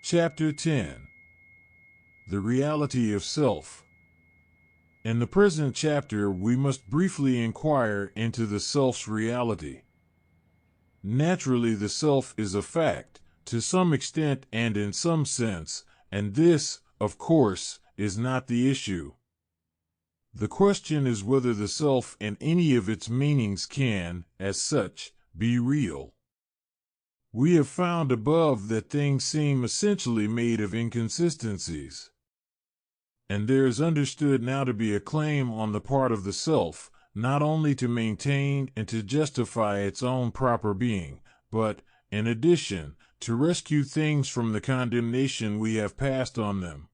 Chapter 10. The Reality of Self. In the present chapter, we must briefly inquire into the self's reality. Naturally, the self is a fact, to some extent and in some sense, and this, of course, is not the issue. The question is whether the self in any of its meanings can, as such, be real. We have found above that things seem essentially made of inconsistencies. And there is understood now to be a claim on the part of the self, not only to maintain and to justify its own proper being, but, in addition, to rescue things from the condemnation we have passed on them.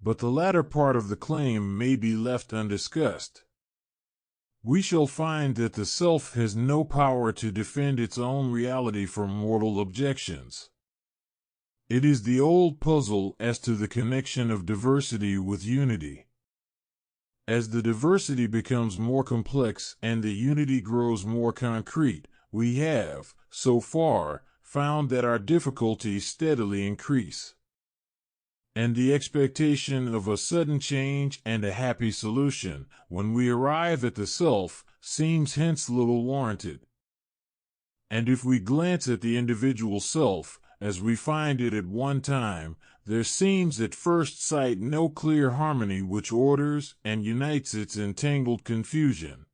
But the latter part of the claim may be left undiscussed. We shall find that the self has no power to defend its own reality from mortal objections. It is the old puzzle as to the connection of diversity with unity. As the diversity becomes more complex and the unity grows more concrete, we have, so far, found that our difficulties steadily increase. And the expectation of a sudden change and a happy solution, when we arrive at the self, seems hence little warranted. And if we glance at the individual self, as we find it at one time, there seems at first sight no clear harmony which orders and unites its entangled confusion.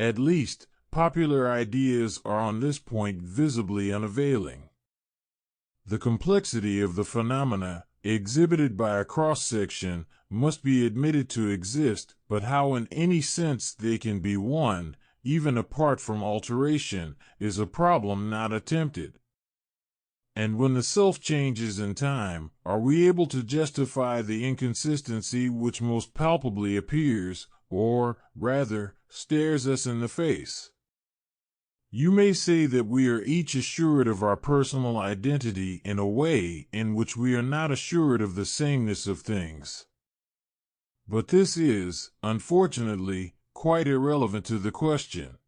At least, popular ideas are on this point visibly unavailing. The complexity of the phenomena exhibited by a cross-section must be admitted to exist, but how in any sense they can be one, even apart from alteration, is a problem not attempted. And when the self changes in time, are we able to justify the inconsistency which most palpably appears, or, rather, stares us in the face? You may say that we are each assured of our personal identity in a way in which we are not assured of the sameness of things. But this is, unfortunately, quite irrelevant to the question.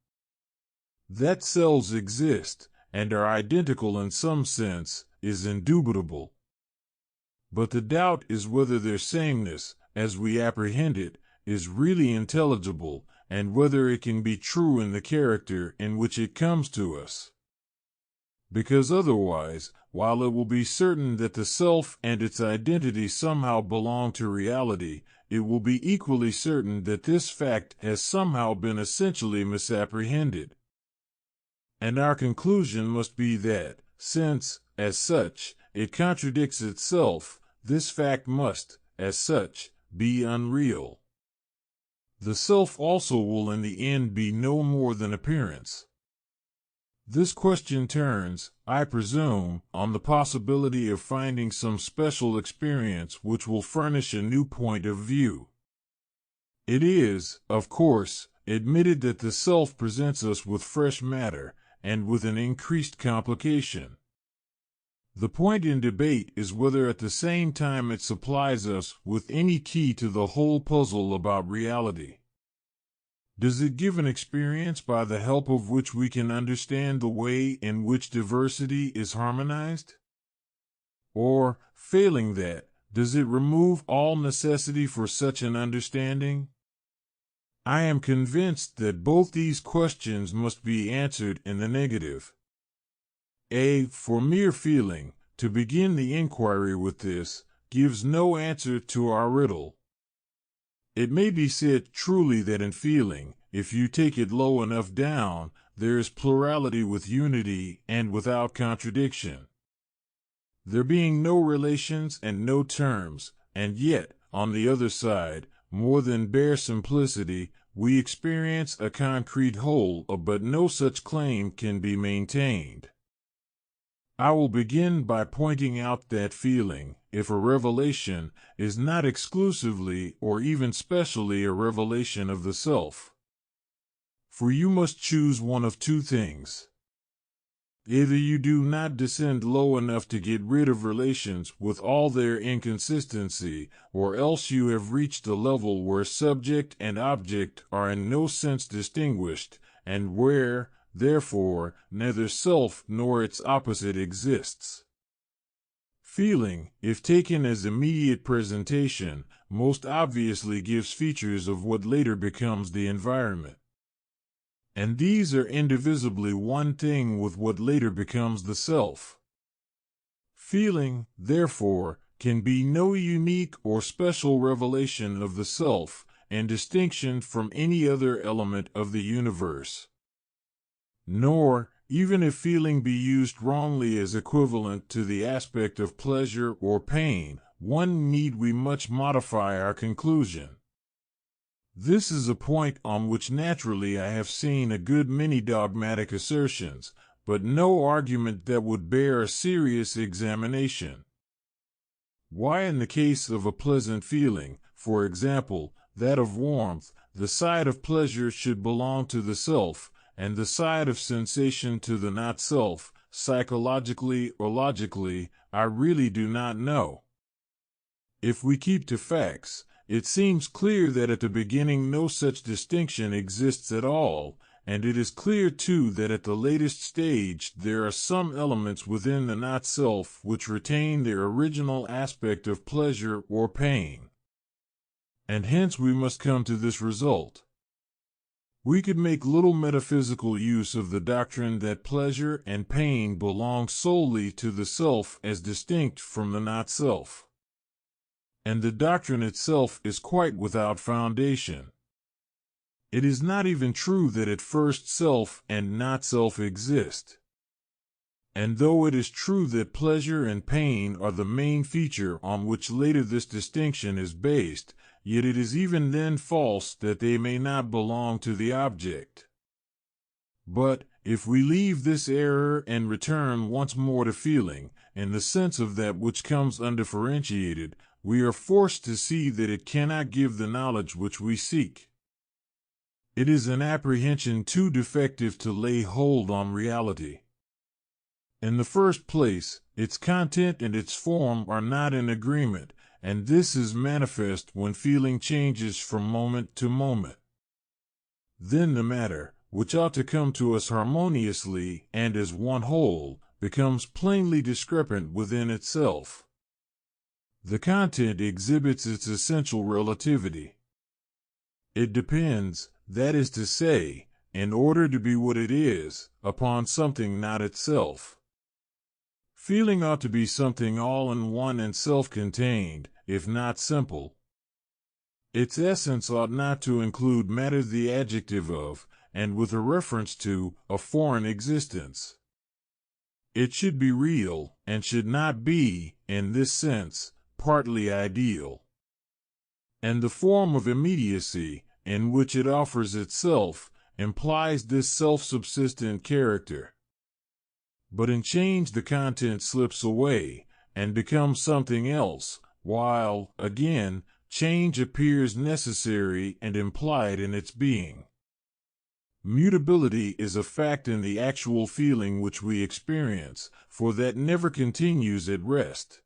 That selves exist, and are identical in some sense, is indubitable. But the doubt is whether their sameness, as we apprehend it, is really intelligible, and whether it can be true in the character in which it comes to us. Because otherwise, while it will be certain that the self and its identity somehow belong to reality, it will be equally certain that this fact has somehow been essentially misapprehended. And our conclusion must be that, since, as such, it contradicts itself, this fact must, as such, be unreal. The self also will in the end be no more than appearance. This question turns, I presume, on the possibility of finding some special experience which will furnish a new point of view. It is, of course, admitted that the self presents us with fresh matter, and with an increased complication. The point in debate is whether at the same time it supplies us with any key to the whole puzzle about reality. Does it give an experience by the help of which we can understand the way in which diversity is harmonized? Or, failing that, does it remove all necessity for such an understanding? I am convinced that both these questions must be answered in the negative. For mere feeling, to begin the inquiry with this, gives no answer to our riddle. It may be said truly that in feeling, if you take it low enough down, there is plurality with unity and without contradiction. There being no relations and no terms, and yet, on the other side, more than bare simplicity, we experience a concrete whole, but no such claim can be maintained. I will begin by pointing out that feeling, if a revelation, is not exclusively or even specially a revelation of the self. For you must choose one of two things. Either you do not descend low enough to get rid of relations with all their inconsistency, or else you have reached a level where subject and object are in no sense distinguished, and where, therefore, neither self nor its opposite exists. Feeling, if taken as immediate presentation, most obviously gives features of what later becomes the environment. And these are indivisibly one thing with what later becomes the self. Feeling, therefore, can be no unique or special revelation of the self, and distinction from any other element of the universe. Nor, even if feeling be used wrongly as equivalent to the aspect of pleasure or pain, need we much modify our conclusion. This is a point on which naturally I have seen a good many dogmatic assertions, but no argument that would bear a serious examination. Why in the case of a pleasant feeling, for example, that of warmth, the side of pleasure should belong to the self, and the side of sensation to the not-self, psychologically or logically, I really do not know. If we keep to facts, it seems clear that at the beginning no such distinction exists at all, and it is clear too that at the latest stage there are some elements within the not-self which retain their original aspect of pleasure or pain. And hence we must come to this result. We could make little metaphysical use of the doctrine that pleasure and pain belong solely to the self as distinct from the not-self. And the doctrine itself is quite without foundation. It is not even true that at first self and not-self exist. And though it is true that pleasure and pain are the main feature on which later this distinction is based, yet it is even then false that they may not belong to the object. But, if we leave this error and return once more to feeling, in the sense of that which comes undifferentiated, we are forced to see that it cannot give the knowledge which we seek. It is an apprehension too defective to lay hold on reality. In the first place, its content and its form are not in agreement, and this is manifest when feeling changes from moment to moment. Then the matter, which ought to come to us harmoniously and as one whole, becomes plainly discrepant within itself. The content exhibits its essential relativity. It depends, that is to say, in order to be what it is, upon something not itself. Feeling ought to be something all-in-one and self-contained, if not simple. Its essence ought not to include matter the adjective of, and with a reference to, a foreign existence. It should be real, and should not be, in this sense, partly ideal. And the form of immediacy, in which it offers itself, implies this self-subsistent character. But in change the content slips away, and becomes something else, while, again, change appears necessary and implied in its being. Mutability is a fact in the actual feeling which we experience, for that never continues at rest.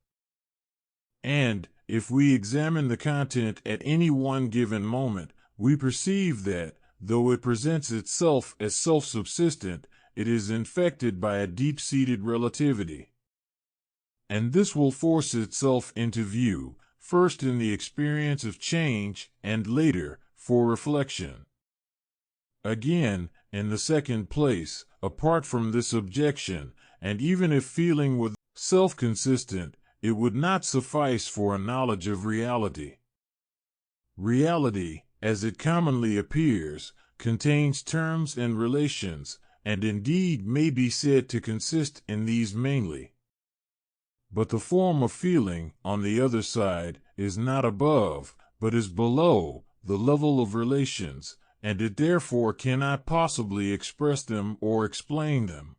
And, if we examine the content at any one given moment, we perceive that, though it presents itself as self-subsistent, it is infected by a deep-seated relativity. And this will force itself into view, first in the experience of change, and later, for reflection. Again, in the second place, apart from this objection, and even if feeling were self-consistent, it would not suffice for a knowledge of reality. Reality, as it commonly appears, contains terms and relations, and indeed may be said to consist in these mainly. But the form of feeling, on the other side, is not above, but is below, the level of relations, and it therefore cannot possibly express them or explain them.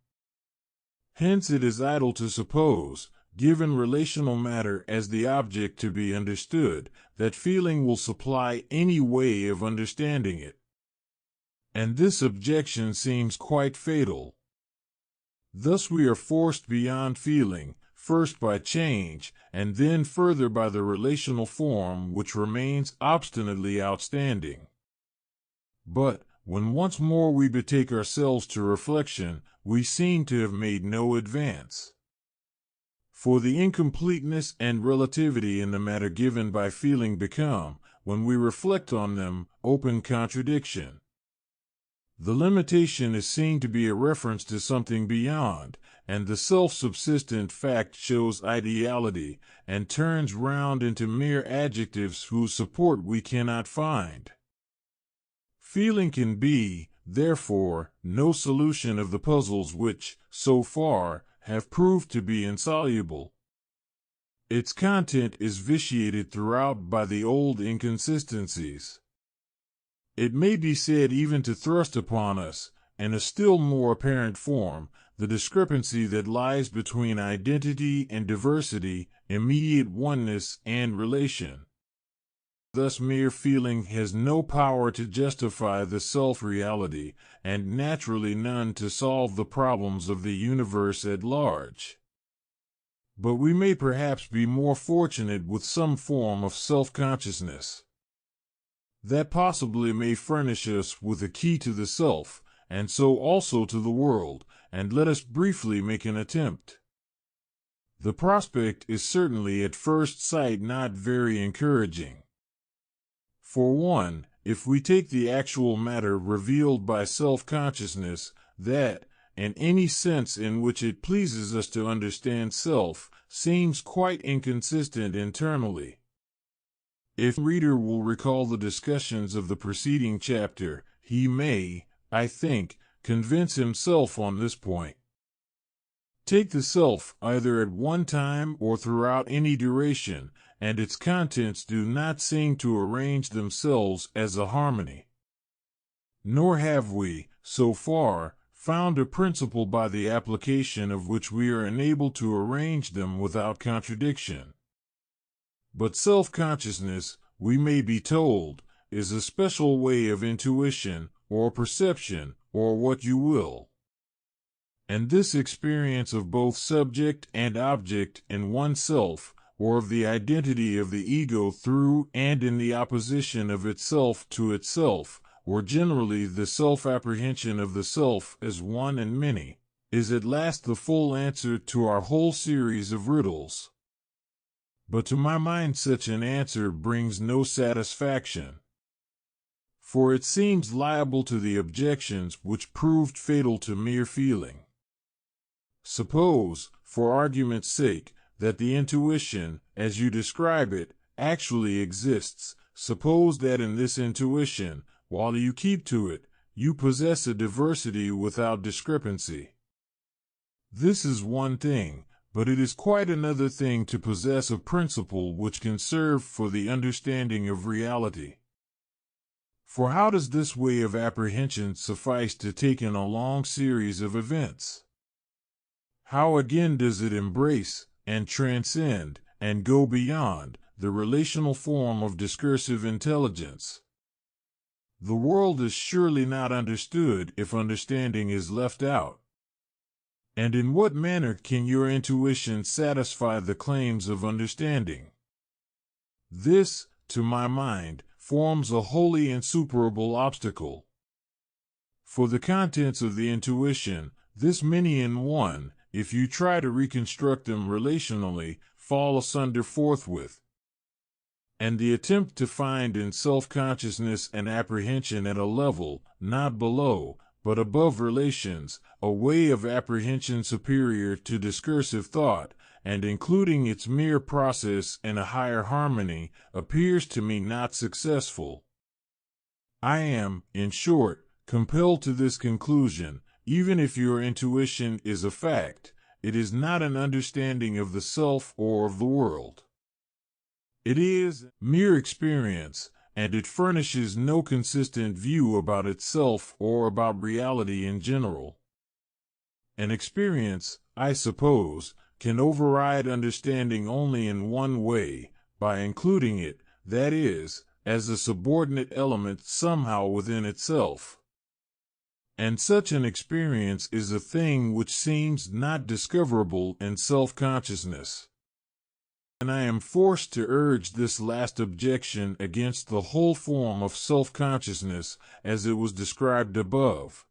Hence it is idle to suppose, given relational matter as the object to be understood, that feeling will supply any way of understanding it. And this objection seems quite fatal. Thus we are forced beyond feeling, first by change, and then further by the relational form which remains obstinately outstanding. But, when once more we betake ourselves to reflection, we seem to have made no advance. For the incompleteness and relativity in the matter given by feeling become, when we reflect on them, open contradiction. The limitation is seen to be a reference to something beyond, and the self-subsistent fact shows ideality, and turns round into mere adjectives whose support we cannot find. Feeling can be, therefore, no solution of the puzzles which, so far, have proved to be insoluble. Its content is vitiated throughout by the old inconsistencies. It may be said even to thrust upon us, in a still more apparent form, the discrepancy that lies between identity and diversity, immediate oneness and relation. Thus mere feeling has no power to justify the self-reality, and naturally none to solve the problems of the universe at large. But we may perhaps be more fortunate with some form of self-consciousness. That possibly may furnish us with a key to the self, and so also to the world, and let us briefly make an attempt. The prospect is certainly at first sight not very encouraging. For one, if we take the actual matter revealed by self-consciousness, that, in any sense in which it pleases us to understand self, seems quite inconsistent internally. If the reader will recall the discussions of the preceding chapter, he may, I think, convince himself on this point. Take the self either at one time or throughout any duration, and its contents do not seem to arrange themselves as a harmony. Nor have we, so far, found a principle by the application of which we are enabled to arrange them without contradiction. But self-consciousness, we may be told, is a special way of intuition, or perception, or what you will. And this experience of both subject and object in oneself, or of the identity of the ego through and in the opposition of itself to itself, or generally the self-apprehension of the self as one and many, is at last the full answer to our whole series of riddles. But to my mind such an answer brings no satisfaction. For it seems liable to the objections which proved fatal to mere feeling. Suppose, for argument's sake, that the intuition, as you describe it, actually exists. Suppose that in this intuition, while you keep to it, you possess a diversity without discrepancy. This is one thing, but it is quite another thing to possess a principle which can serve for the understanding of reality. For how does this way of apprehension suffice to take in a long series of events? How again does it embrace, and transcend, and go beyond, the relational form of discursive intelligence? The world is surely not understood if understanding is left out. And in what manner can your intuition satisfy the claims of understanding? This, to my mind, forms a wholly insuperable obstacle. For the contents of the intuition, this many in one, if you try to reconstruct them relationally, fall asunder forthwith. And the attempt to find in self-consciousness and apprehension at a level, not below, but above relations, a way of apprehension superior to discursive thought, and including its mere process in a higher harmony, appears to me not successful. I am, in short, compelled to this conclusion: even if your intuition is a fact, it is not an understanding of the self or of the world. It is mere experience, and it furnishes no consistent view about itself or about reality in general. An experience, I suppose, can override understanding only in one way, by including it, that is, as a subordinate element somehow within itself. And such an experience is a thing which seems not discoverable in self-consciousness. And I am forced to urge this last objection against the whole form of self-consciousness as it was described above.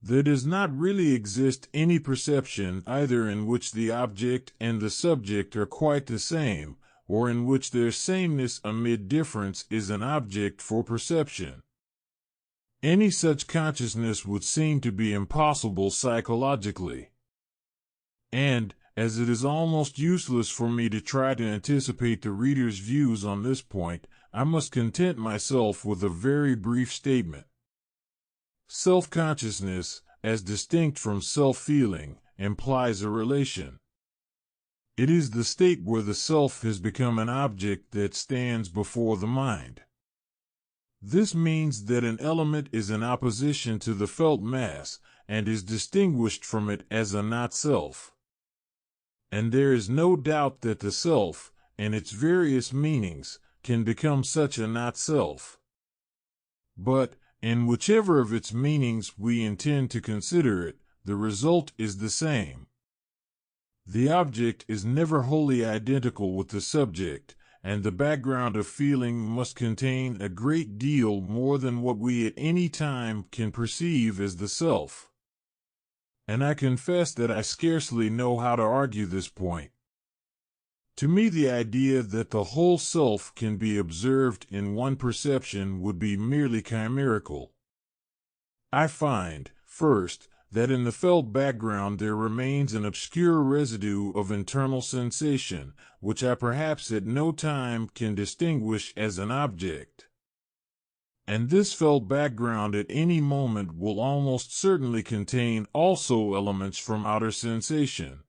There does not really exist any perception either in which the object and the subject are quite the same, or in which their sameness amid difference is an object for perception. Any such consciousness would seem to be impossible psychologically. And, as it is almost useless for me to try to anticipate the reader's views on this point, I must content myself with a very brief statement. Self-consciousness, as distinct from self-feeling, implies a relation. It is the state where the self has become an object that stands before the mind. This means that an element is in opposition to the felt mass and is distinguished from it as a not-self. And there is no doubt that the self, in its various meanings, can become such a not-self. But, in whichever of its meanings we intend to consider it, the result is the same. The object is never wholly identical with the subject, and the background of feeling must contain a great deal more than what we at any time can perceive as the self. And I confess that I scarcely know how to argue this point. To me, the idea that the whole self can be observed in one perception would be merely chimerical. I find, first, that in the felt background there remains an obscure residue of internal sensation, which I perhaps at no time can distinguish as an object. And this felt background at any moment will almost certainly contain also elements from outer sensation.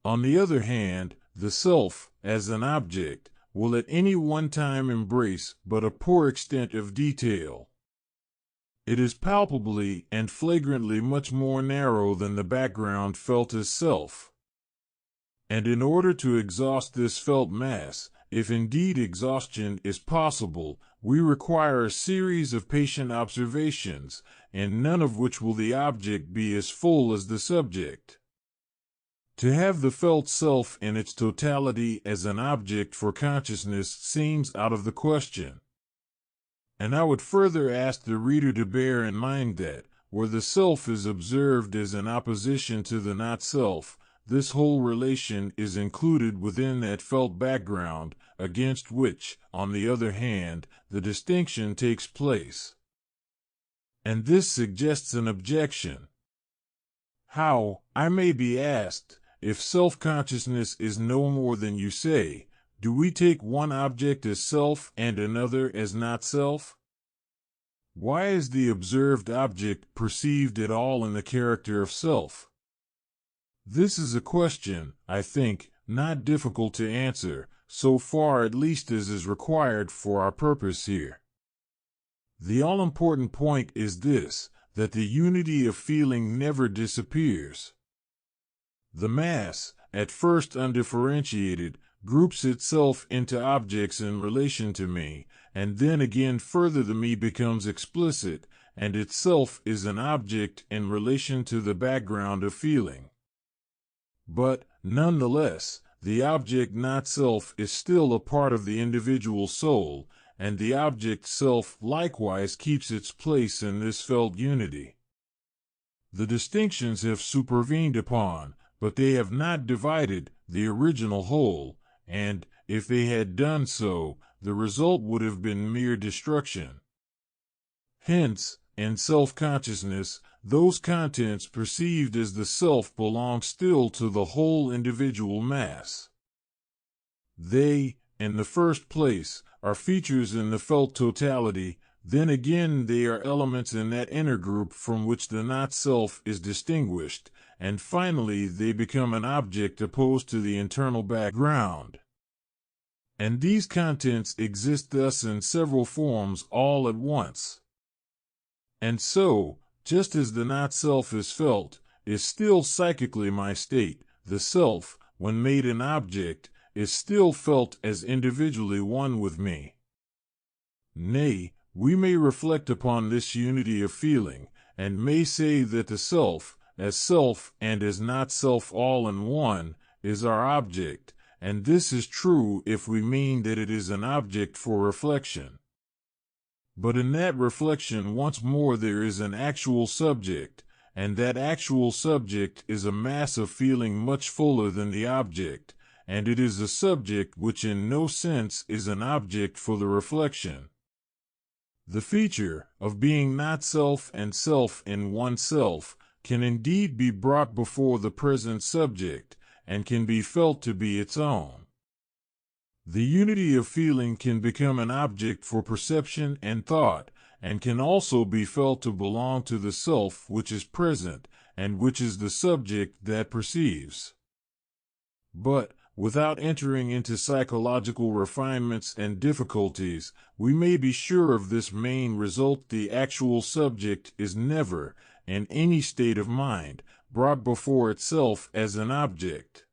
On the other hand, the self, as an object, will at any one time embrace but a poor extent of detail. It is palpably and flagrantly much more narrow than the background felt as self. And in order to exhaust this felt mass, if indeed exhaustion is possible, we require a series of patient observations, in none of which will the object be as full as the subject. To have the felt self in its totality as an object for consciousness seems out of the question. And I would further ask the reader to bear in mind that, where the self is observed as an opposition to the not-self, this whole relation is included within that felt background, against which, on the other hand, the distinction takes place. And this suggests an objection. How, I may be asked, if self-consciousness is no more than you say, do we take one object as self and another as not self? Why is the observed object perceived at all in the character of self? This is a question, I think, not difficult to answer, so far at least as is required for our purpose here. The all-important point is this, that the unity of feeling never disappears. The mass, at first undifferentiated, groups itself into objects in relation to me, and then again further the me becomes explicit, and itself is an object in relation to the background of feeling. But, nonetheless, the object not self is still a part of the individual soul, and the object self likewise keeps its place in this felt unity. The distinctions have supervened upon, but they have not divided, the original whole, and, if they had done so, the result would have been mere destruction. Hence, in self-consciousness, those contents perceived as the self belong still to the whole individual mass. They, in the first place, are features in the felt totality, then again they are elements in that inner group from which the not-self is distinguished, and finally they become an object opposed to the internal background. And these contents exist thus in several forms all at once. And so, just as the not-self is felt, is still psychically my state, the self, when made an object, is still felt as individually one with me. Nay, we may reflect upon this unity of feeling, and may say that the self and as not self all in one, is our object, and this is true if we mean that it is an object for reflection. But in that reflection once more there is an actual subject, and that actual subject is a mass of feeling much fuller than the object, and it is a subject which in no sense is an object for the reflection. The feature of being not self and self in oneself can indeed be brought before the present subject, and can be felt to be its own. The unity of feeling can become an object for perception and thought, and can also be felt to belong to the self which is present, and which is the subject that perceives. But, without entering into psychological refinements and difficulties, we may be sure of this main result: the actual subject is never, in any state of mind, brought before itself as an object.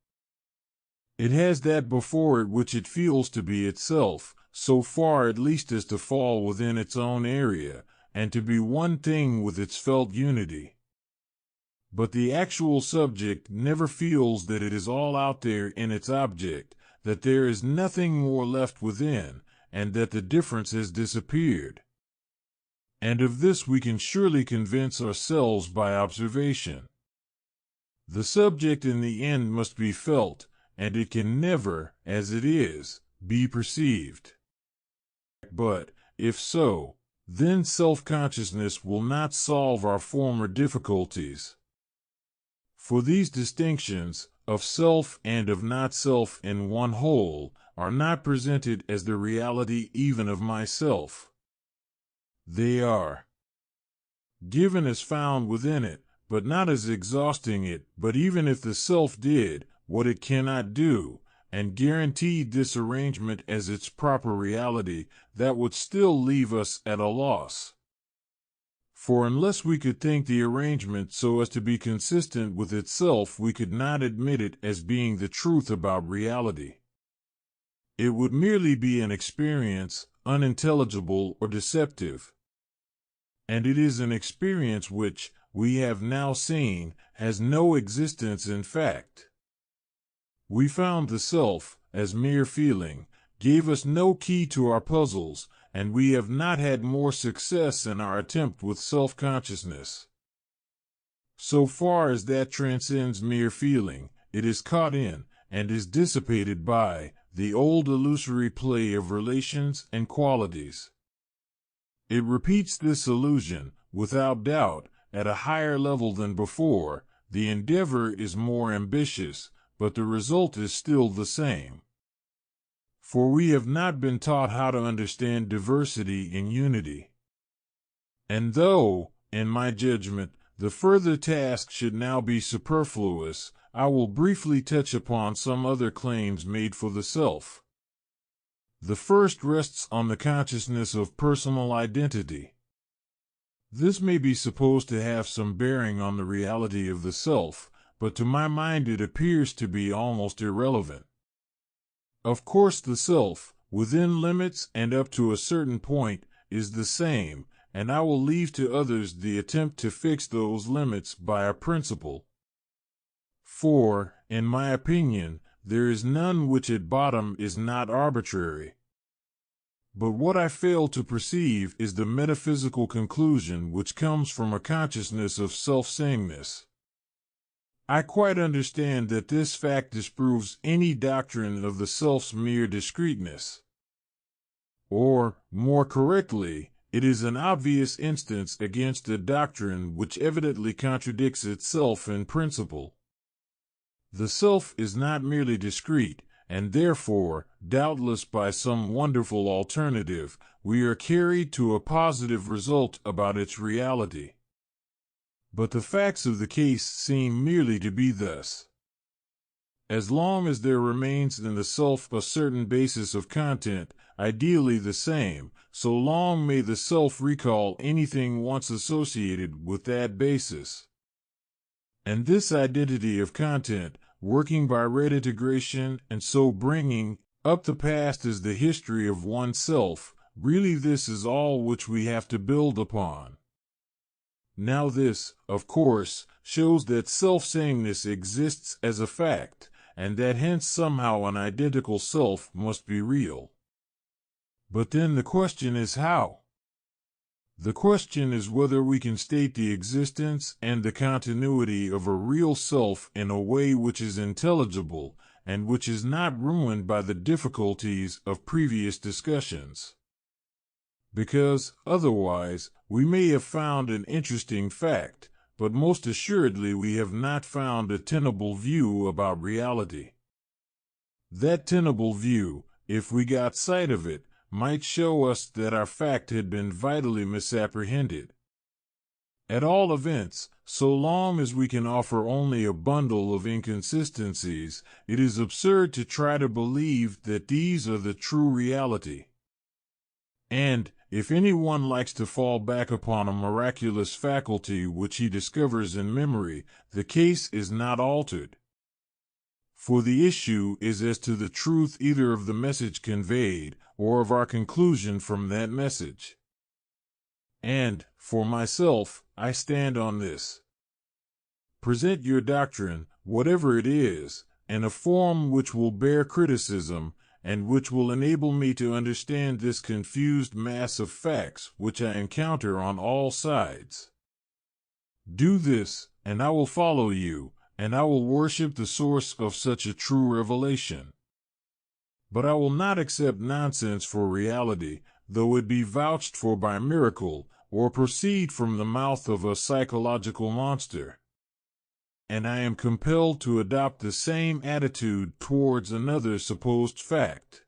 It has that before it which it feels to be itself, so far at least as to fall within its own area, and to be one thing with its felt unity. But the actual subject never feels that it is all out there in its object, that there is nothing more left within, and that the difference has disappeared. And of this we can surely convince ourselves by observation. The subject in the end must be felt, and it can never, as it is, be perceived. But, if so, then self-consciousness will not solve our former difficulties. For these distinctions, of self and of not self in one whole, are not presented as the reality even of myself. They are given as found within it, but not as exhausting it. But even if the self did what it cannot do, and guaranteed this arrangement as its proper reality, that would still leave us at a loss. For unless we could think the arrangement so as to be consistent with itself, we could not admit it as being the truth about reality. It would merely be an experience, unintelligible or deceptive. And it is an experience which, we have now seen, has no existence in fact. We found the self, as mere feeling, gave us no key to our puzzles, and we have not had more success in our attempt with self-consciousness. So far as that transcends mere feeling, it is caught in, and is dissipated by, the old illusory play of relations and qualities. It repeats this illusion, without doubt, at a higher level than before. The endeavor is more ambitious, but the result is still the same. For we have not been taught how to understand diversity in unity. And though, in my judgment, the further task should now be superfluous, I will briefly touch upon some other claims made for the self. The first rests on the consciousness of personal identity. This may be supposed to have some bearing on the reality of the self, but to my mind it appears to be almost irrelevant. Of course the self, within limits and up to a certain point, is the same, and I will leave to others the attempt to fix those limits by a principle. For, in my opinion, there is none which at bottom is not arbitrary. But what I fail to perceive is the metaphysical conclusion which comes from a consciousness of self-sameness. I quite understand that this fact disproves any doctrine of the self's mere discreteness. Or, more correctly, it is an obvious instance against a doctrine which evidently contradicts itself in principle. The self is not merely discrete, and therefore, doubtless by some wonderful alternative, we are carried to a positive result about its reality. But the facts of the case seem merely to be thus. As long as there remains in the self a certain basis of content, ideally the same, so long may the self recall anything once associated with that basis. And this identity of content, working by redintegration and so bringing up the past as the history of oneself, really this is all which we have to build upon. Now this, of course, shows that self-sameness exists as a fact, and that hence somehow an identical self must be real. But then the question is how? The question is whether we can state the existence and the continuity of a real self in a way which is intelligible and which is not ruined by the difficulties of previous discussions. Because, otherwise, we may have found an interesting fact, but most assuredly we have not found a tenable view about reality. That tenable view, if we got sight of it, might show us that our fact had been vitally misapprehended. At all events, so long as we can offer only a bundle of inconsistencies, it is absurd to try to believe that these are the true reality. And, if anyone likes to fall back upon a miraculous faculty which he discovers in memory, the case is not altered. For the issue is as to the truth either of the message conveyed, or of our conclusion from that message. And, for myself, I stand on this. Present your doctrine, whatever it is, in a form which will bear criticism, and which will enable me to understand this confused mass of facts which I encounter on all sides. Do this, and I will follow you, and I will worship the source of such a true revelation. But I will not accept nonsense for reality, though it be vouched for by miracle, or proceed from the mouth of a psychological monster. And I am compelled to adopt the same attitude towards another supposed fact.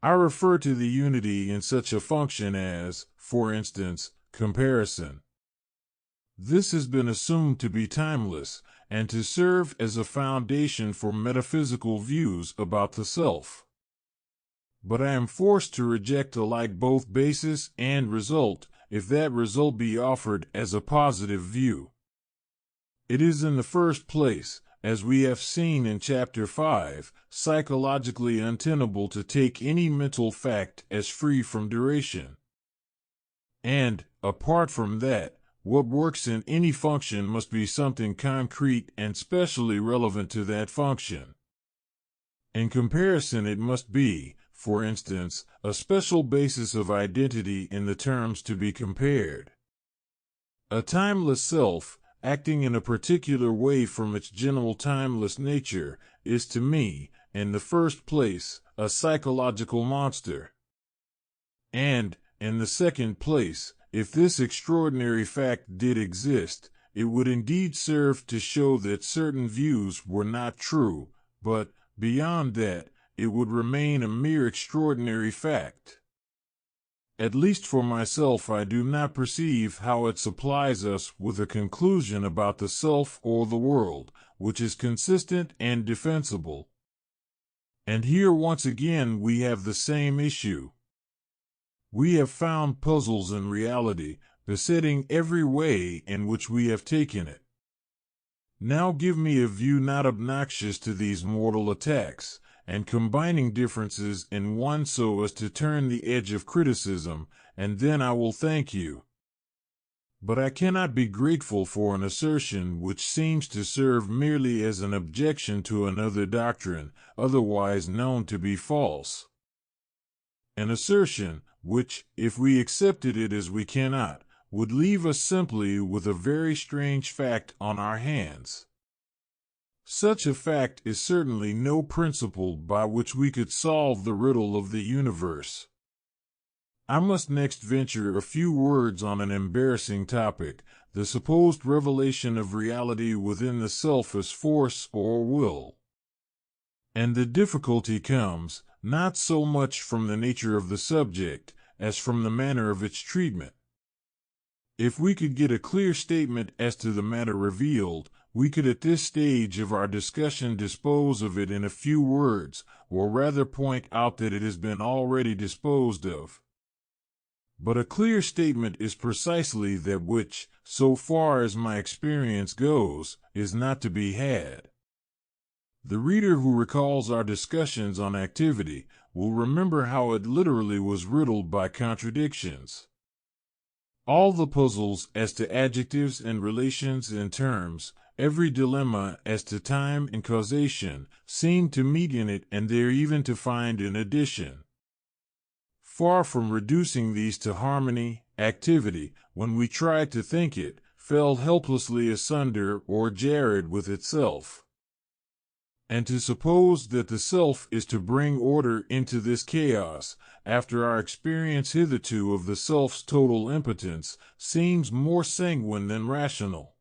I refer to the unity in such a function as, for instance, comparison. This has been assumed to be timeless, and to serve as a foundation for metaphysical views about the self. But I am forced to reject alike both basis and result, if that result be offered as a positive view. It is in the first place, as we have seen in Chapter 5, psychologically untenable to take any mental fact as free from duration. And, apart from that, what works in any function must be something concrete and specially relevant to that function. In comparison, it must be, for instance, a special basis of identity in the terms to be compared. A timeless self, acting in a particular way from its general timeless nature, is to me, in the first place, a psychological monster. And, in the second place, if this extraordinary fact did exist, it would indeed serve to show that certain views were not true, but, beyond that, it would remain a mere extraordinary fact. At least for myself, I do not perceive how it supplies us with a conclusion about the self or the world, which is consistent and defensible. And here once again we have the same issue. We have found puzzles in reality, besetting every way in which we have taken it. Now give me a view not obnoxious to these mortal attacks, and combining differences in one so as to turn the edge of criticism, and then I will thank you. But I cannot be grateful for an assertion which seems to serve merely as an objection to another doctrine, otherwise known to be false. An assertion which, if we accepted it as we cannot, would leave us simply with a very strange fact on our hands. Such a fact is certainly no principle by which we could solve the riddle of the universe. I must next venture a few words on an embarrassing topic, the supposed revelation of reality within the self as force or will. And the difficulty comes, not so much from the nature of the subject, as from the manner of its treatment. If we could get a clear statement as to the matter revealed, we could at this stage of our discussion dispose of it in a few words, or rather point out that it has been already disposed of. But a clear statement is precisely that which, so far as my experience goes, is not to be had. The reader who recalls our discussions on activity will remember how it literally was riddled by contradictions. All the puzzles as to adjectives and relations and terms, every dilemma as to time and causation, seemed to meet in it and there even to find an addition. far from reducing these to harmony, activity, when we try to think it, fell helplessly asunder or jarred with itself. And to suppose that the self is to bring order into this chaos, after our experience hitherto of the self's total impotence, seems more sanguine than rational.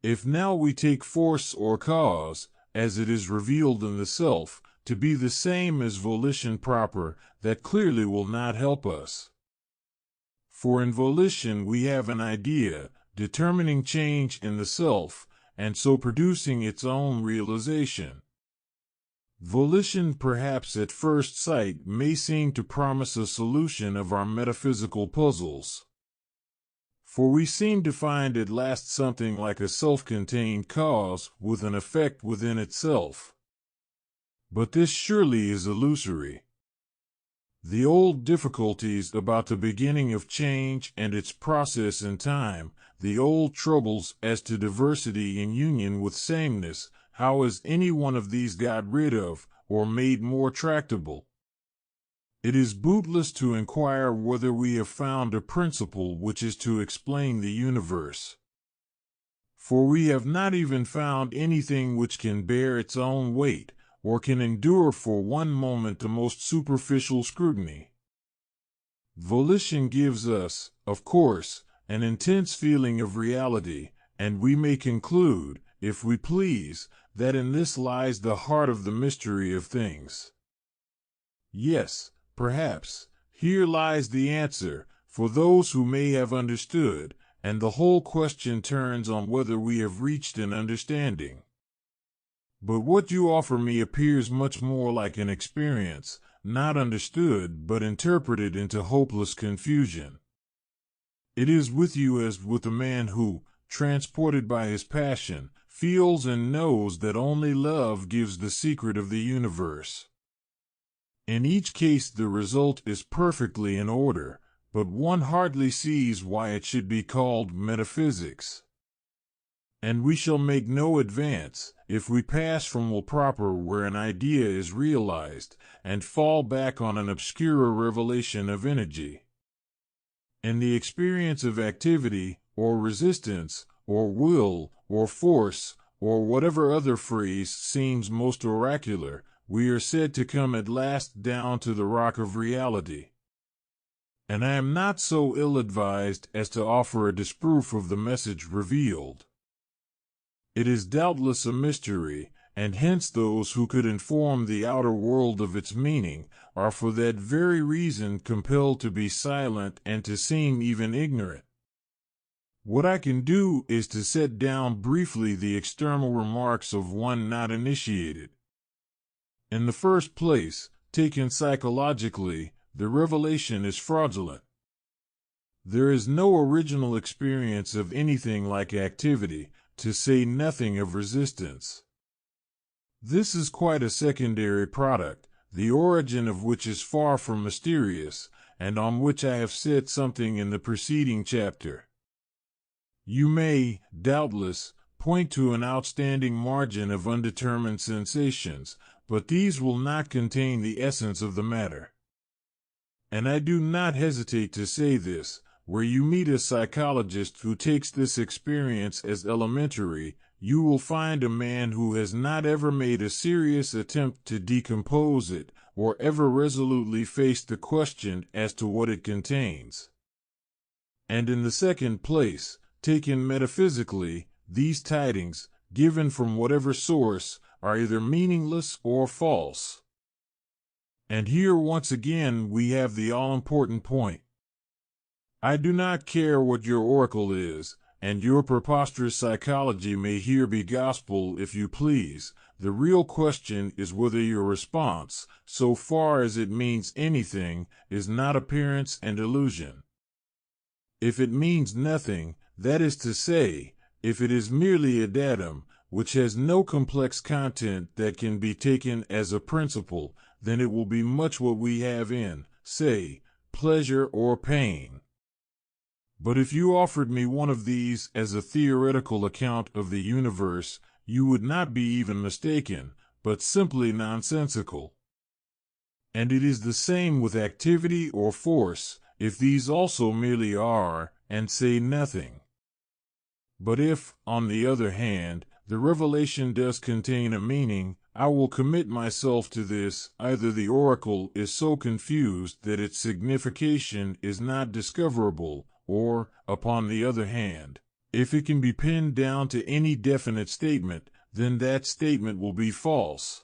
If now we take force or cause, as it is revealed in the self, to be the same as volition proper, that clearly will not help us. For in volition we have an idea, determining change in the self, and so producing its own realization. Volition perhaps at first sight may seem to promise a solution of our metaphysical puzzles. For we seem to find at last something like a self-contained cause with an effect within itself. But this surely is illusory. The old difficulties about the beginning of change and its process in time, the old troubles as to diversity in union with sameness, how is any one of these got rid of, or made more tractable? It is bootless to inquire whether we have found a principle which is to explain the universe. For we have not even found anything which can bear its own weight, or can endure for one moment the most superficial scrutiny. Volition gives us, of course, an intense feeling of reality, and we may conclude, if we please, that in this lies the heart of the mystery of things. Yes, perhaps, here lies the answer, for those who may have understood, and the whole question turns on whether we have reached an understanding. But what you offer me appears much more like an experience, not understood but interpreted into hopeless confusion. It is with you as with a man who, transported by his passion, feels and knows that only love gives the secret of the universe. In each case the result is perfectly in order, but one hardly sees why it should be called metaphysics. And we shall make no advance, if we pass from will proper where an idea is realized, and fall back on an obscurer revelation of energy. In the experience of activity, or resistance, or will, or force, or whatever other phrase seems most oracular, we are said to come at last down to the rock of reality. And I am not so ill-advised as to offer a disproof of the message revealed. It is doubtless a mystery, and hence those who could inform the outer world of its meaning are for that very reason compelled to be silent and to seem even ignorant. What I can do is to set down briefly the external remarks of one not initiated. In the first place, taken psychologically, the revelation is fraudulent. There is no original experience of anything like activity, to say nothing of resistance. This is quite a secondary product, the origin of which is far from mysterious, and on which I have said something in the preceding chapter. You may, doubtless, point to an outstanding margin of undetermined sensations, but these will not contain the essence of the matter. And I do not hesitate to say this, where you meet a psychologist who takes this experience as elementary, you will find a man who has not ever made a serious attempt to decompose it, or ever resolutely faced the question as to what it contains. And in the second place, taken metaphysically, these tidings, given from whatever source, are either meaningless or false. And here once again we have the all-important point. I do not care what your oracle is, and your preposterous psychology may here be gospel if you please. The real question is whether your response, so far as it means anything, is not appearance and illusion. If it means nothing, that is to say, if it is merely a datum, which has no complex content that can be taken as a principle, then it will be much what we have in, say, pleasure or pain. But if you offered me one of these as a theoretical account of the universe, you would not be even mistaken, but simply nonsensical. And it is the same with activity or force, if these also merely are, and say nothing. But if, on the other hand, the revelation does contain a meaning, I will commit myself to this: either the oracle is so confused that its signification is not discoverable, or, upon the other hand, if it can be pinned down to any definite statement, then that statement will be false.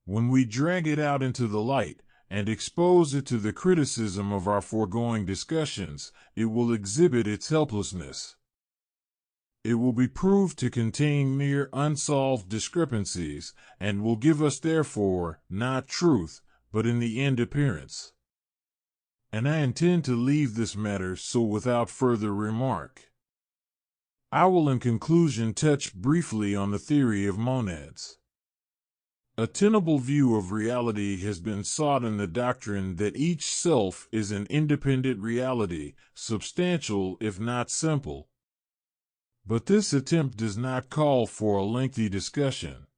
When we drag it out into the light and expose it to the criticism of our foregoing discussions, it will exhibit its helplessness. It will be proved to contain mere unsolved discrepancies, and will give us therefore not truth, but in the end appearance. And I intend to leave this matter so without further remark. I will in conclusion touch briefly on the theory of monads. A tenable view of reality has been sought in the doctrine that each self is an independent reality, substantial if not simple. But this attempt does not call for a lengthy discussion.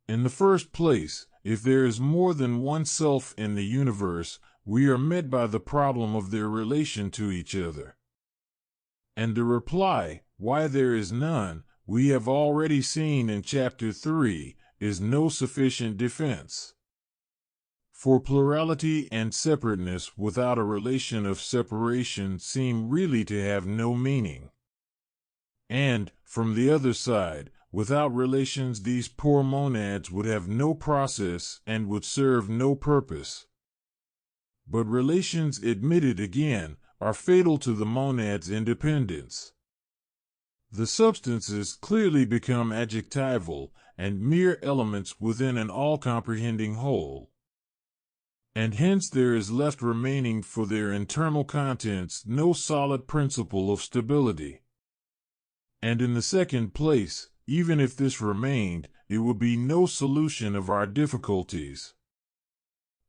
In the first place, if there is more than one self in the universe, we are met by the problem of their relation to each other. And the reply, why there is none, we have already seen in Chapter 3, is no sufficient defense. For plurality and separateness without a relation of separation seem really to have no meaning. And, from the other side, without relations these poor monads would have no process and would serve no purpose. But relations admitted again are fatal to the monad's independence. The substances clearly become adjectival and mere elements within an all-comprehending whole. And hence there is left remaining for their internal contents no solid principle of stability. And in the second place, even if this remained, it would be no solution of our difficulties.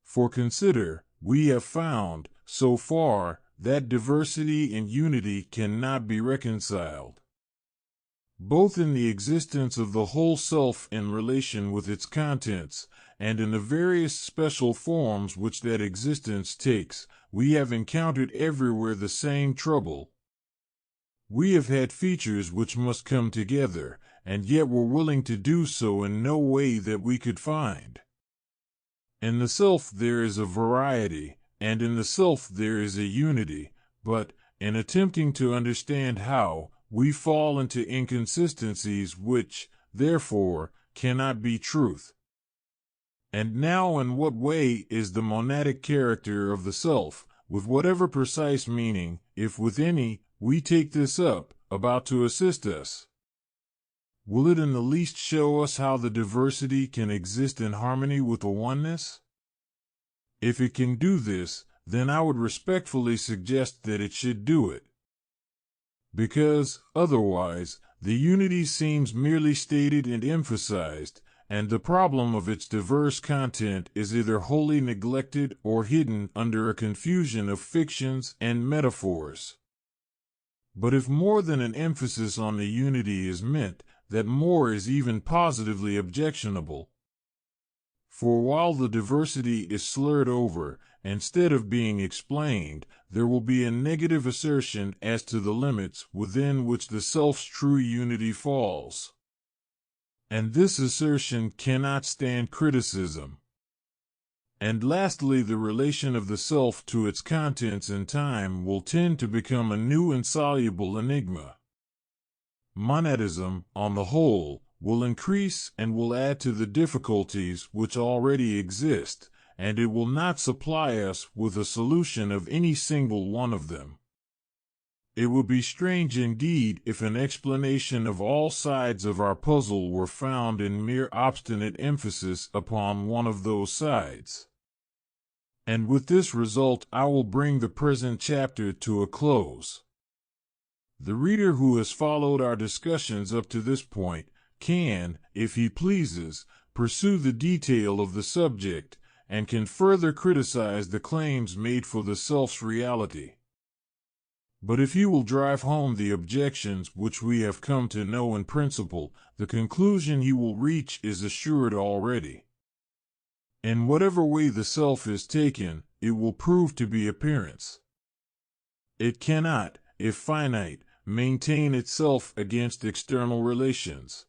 For consider, we have found, so far, that diversity and unity cannot be reconciled. Both in the existence of the whole self in relation with its contents, and in the various special forms which that existence takes, we have encountered everywhere the same trouble. We have had features which must come together, and yet were willing to do so in no way that we could find. In the self there is a variety, and in the self there is a unity, but, in attempting to understand how, we fall into inconsistencies which, therefore, cannot be truth. And now in what way is the monadic character of the self, with whatever precise meaning, if with any, we take this up, about to assist us? Will it in the least show us how the diversity can exist in harmony with the oneness? If it can do this, then I would respectfully suggest that it should do it. Because, otherwise, the unity seems merely stated and emphasized, and the problem of its diverse content is either wholly neglected or hidden under a confusion of fictions and metaphors. But if more than an emphasis on the unity is meant, that more is even positively objectionable. For while the diversity is slurred over, instead of being explained, there will be a negative assertion as to the limits within which the self's true unity falls. And this assertion cannot stand criticism. And lastly, the relation of the self to its contents in time will tend to become a new insoluble enigma. Monadism, on the whole, will increase and will add to the difficulties which already exist, and it will not supply us with a solution of any single one of them. It would be strange indeed if an explanation of all sides of our puzzle were found in mere obstinate emphasis upon one of those sides. And with this result I will bring the present chapter to a close. The reader who has followed our discussions up to this point can, if he pleases, pursue the detail of the subject, and can further criticize the claims made for the self's reality. But if he will drive home the objections which we have come to know in principle, the conclusion he will reach is assured already. In whatever way the self is taken, it will prove to be appearance. It cannot, if finite, maintain itself against external relations.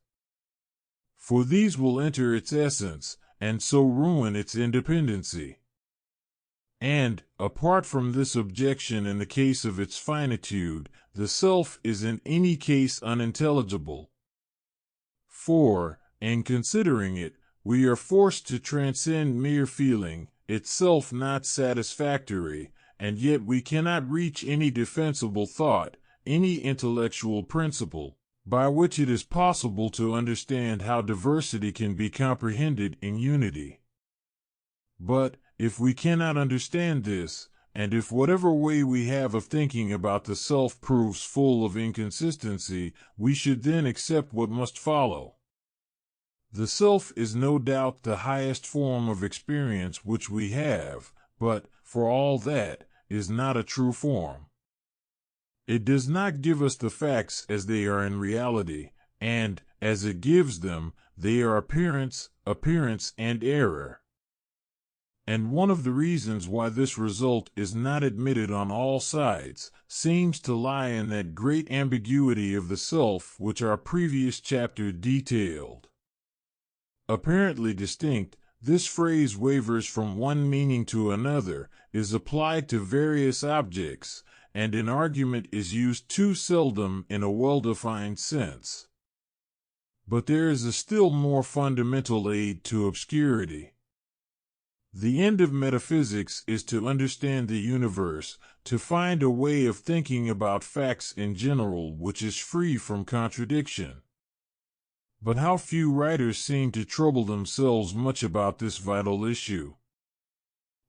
For these will enter its essence, and so ruin its independency. And, apart from this objection in the case of its finitude, the self is in any case unintelligible. For, in considering it, we are forced to transcend mere feeling, itself not satisfactory, and yet we cannot reach any defensible thought, any intellectual principle, by which it is possible to understand how diversity can be comprehended in unity. But, if we cannot understand this, and if whatever way we have of thinking about the self proves full of inconsistency, we should then accept what must follow. The self is no doubt the highest form of experience which we have, but, for all that, is not a true form. It does not give us the facts as they are in reality, and, as it gives them, they are appearance, and error. And one of the reasons why this result is not admitted on all sides seems to lie in that great ambiguity of the self which our previous chapter detailed. Apparently distinct, this phrase wavers from one meaning to another, is applied to various objects, and in argument is used too seldom in a well-defined sense. But there is a still more fundamental aid to obscurity. The end of metaphysics is to understand the universe, to find a way of thinking about facts in general which is free from contradiction. But how few writers seem to trouble themselves much about this vital issue.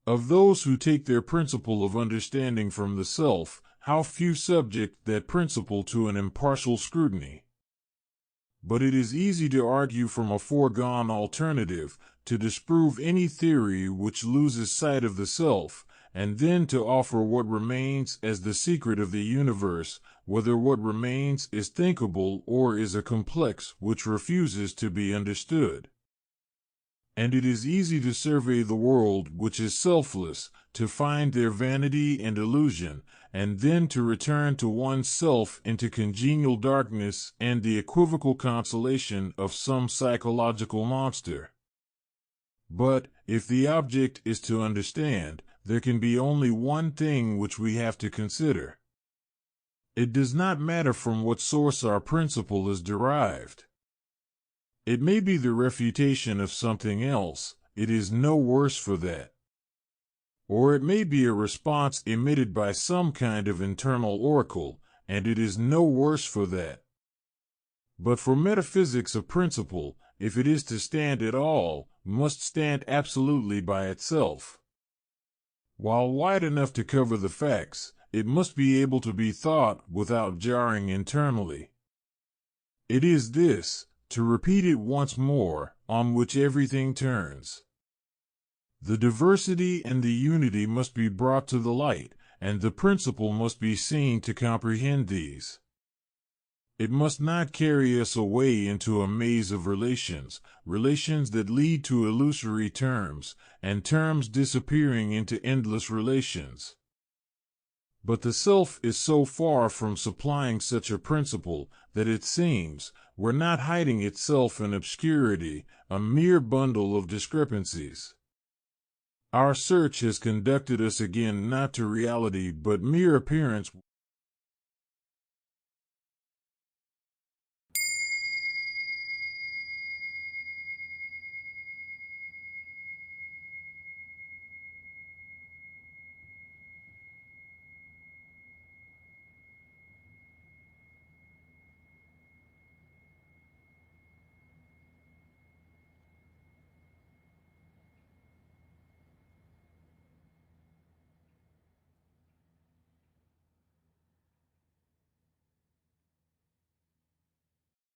Of those who take their principle of understanding from the self, how few subject that principle to an impartial scrutiny. But it is easy to argue from a foregone alternative, to disprove any theory which loses sight of the self, and then to offer what remains as the secret of the universe, whether what remains is thinkable or is a complex which refuses to be understood. And it is easy to survey the world which is selfless, to find their vanity and illusion, and then to return to one's self into congenial darkness and the equivocal consolation of some psychological monster. But, if the object is to understand, there can be only one thing which we have to consider. It does not matter from what source our principle is derived. It may be the refutation of something else, it is no worse for that. Or it may be a response emitted by some kind of internal oracle, and it is no worse for that. But for metaphysics a principle, if it is to stand at all, must stand absolutely by itself. While wide enough to cover the facts, it must be able to be thought without jarring internally. It is this, to repeat it once more, on which everything turns. The diversity and the unity must be brought to the light, and the principle must be seen to comprehend these. It must not carry us away into a maze of relations that lead to illusory terms, and terms disappearing into endless relations. But the self is so far from supplying such a principle that it seems, we're not hiding itself in obscurity, a mere bundle of discrepancies. Our search has conducted us again not to reality but mere appearance.